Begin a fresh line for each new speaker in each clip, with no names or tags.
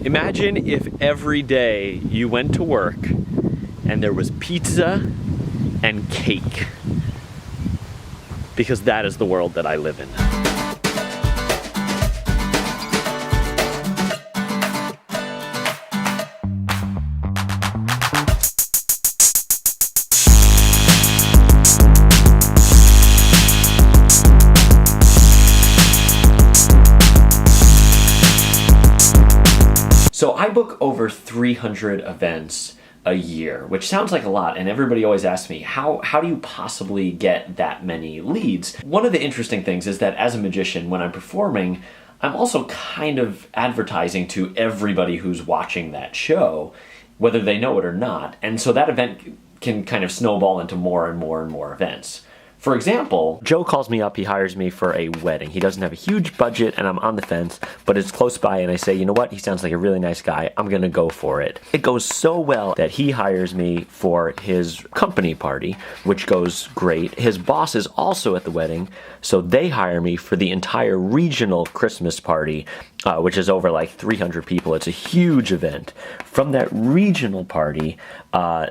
Imagine if every day you went to work and there was pizza and cake. Because that is the world that I live in. So I book over 300 events a year, which sounds like a lot, and everybody always asks me, how do you possibly get that many leads? One of the interesting things is that as a magician, when I'm performing, I'm also kind of advertising to everybody who's watching that show, whether they know it or not, and so that event can kind of snowball into more and more and more events. For example, Joe calls me up, he hires me for a wedding. He doesn't have a huge budget and I'm on the fence, but it's close by and I say, you know what, he sounds like a really nice guy, I'm gonna go for it. It goes so well that he hires me for his company party, which goes great. His boss is also at the wedding, so they hire me for the entire regional Christmas party, which is over like 300 people. It's a huge event. From that regional party,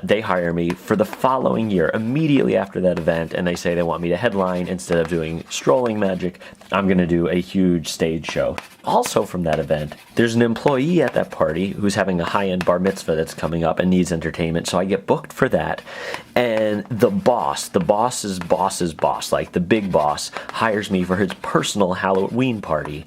they hire me for the following year, immediately after that event, and they say they want me to headline instead of doing strolling magic. I'm gonna do a huge stage show. Also from that event, there's an employee at that party who's having a high-end bar mitzvah that's coming up and needs entertainment, so I get booked for that. And the boss's boss's boss, like the big boss, hires me for his personal Halloween party.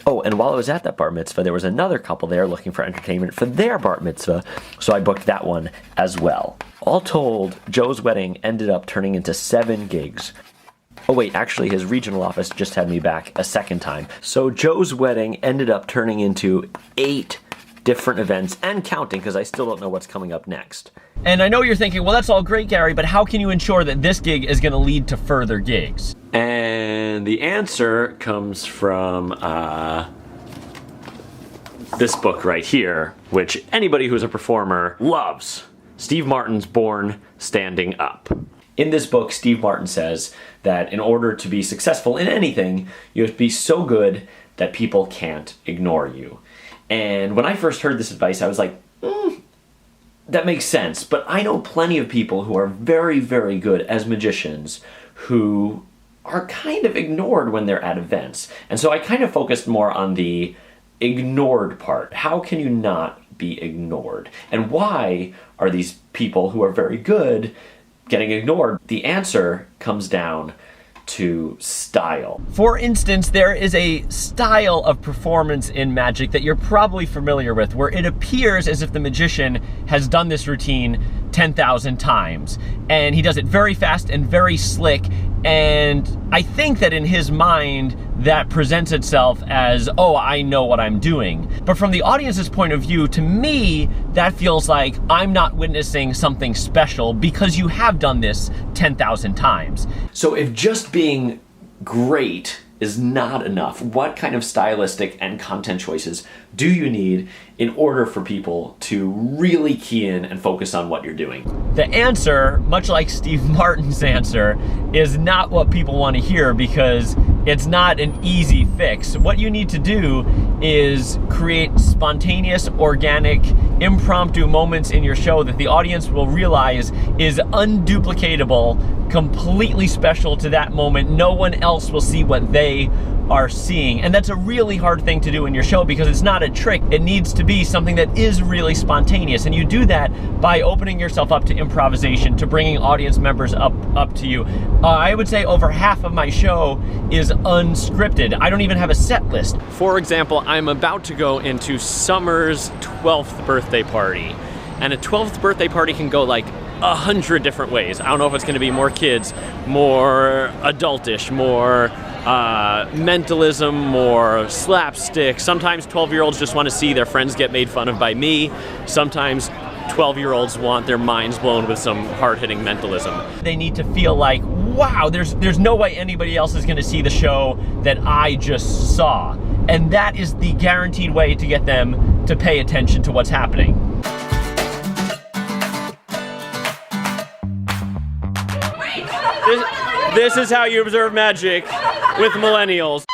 Oh, and while I was at that bar mitzvah, there was another couple there looking for entertainment for their bar mitzvah, so I booked that one as well. All told, Joe's wedding ended up turning into 7 gigs. Oh wait, actually his regional office just had me back a second time. So Joe's wedding ended up turning into 8 different events and counting, because I still don't know what's coming up next.
And I know you're thinking, well, that's all great, Gary, but how can you ensure that this gig is going to lead to further gigs?
And the answer comes from this book right here, which anybody who's a performer loves. Steve Martin's Born Standing Up. In this book, Steve Martin says that in order to be successful in anything, you have to be so good that people can't ignore you. And when I first heard this advice, I was like, that makes sense. But I know plenty of people who are very, very good as magicians who are kind of ignored when they're at events. And so I kind of focused more on the ignored part. How can you not be ignored? And why are these people who are very good getting ignored? The answer comes down to style.
For instance, there is a style of performance in magic that you're probably familiar with, where it appears as if the magician has done this routine 10,000 times. And he does it very fast and very slick. And I think that in his mind, that presents itself as, oh, I know what I'm doing. But from the audience's point of view, to me, that feels like I'm not witnessing something special because you have done this 10,000 times.
So if just being great is not enough, what kind of stylistic and content choices do you need in order for people to really key in and focus on what you're doing?
The answer, much like Steve Martin's answer, is not what people want to hear, because it's not an easy fix. What you need to do is create spontaneous, organic, impromptu moments in your show that the audience will realize is unduplicatable, completely special to that moment. No one else will see what they are seeing. And that's a really hard thing to do in your show, because it's not a trick. It needs to be something that is really spontaneous. And you do that by opening yourself up to improvisation, to bringing audience members up to you. I would say over half of my show is unscripted. I don't even have a set list.
For example, I'm about to go into Summer's 12th birthday party. And a 12th birthday party can go like 100 different ways. I don't know if it's going to be more kids, more adultish, more mentalism, more slapstick. Sometimes 12-year-olds just want to see their friends get made fun of by me. Sometimes 12-year-olds want their minds blown with some hard-hitting mentalism.
They need to feel like, wow, there's no way anybody else is going to see the show that I just saw. And that is the guaranteed way to get them to pay attention to what's happening.
This is how you observe magic with millennials.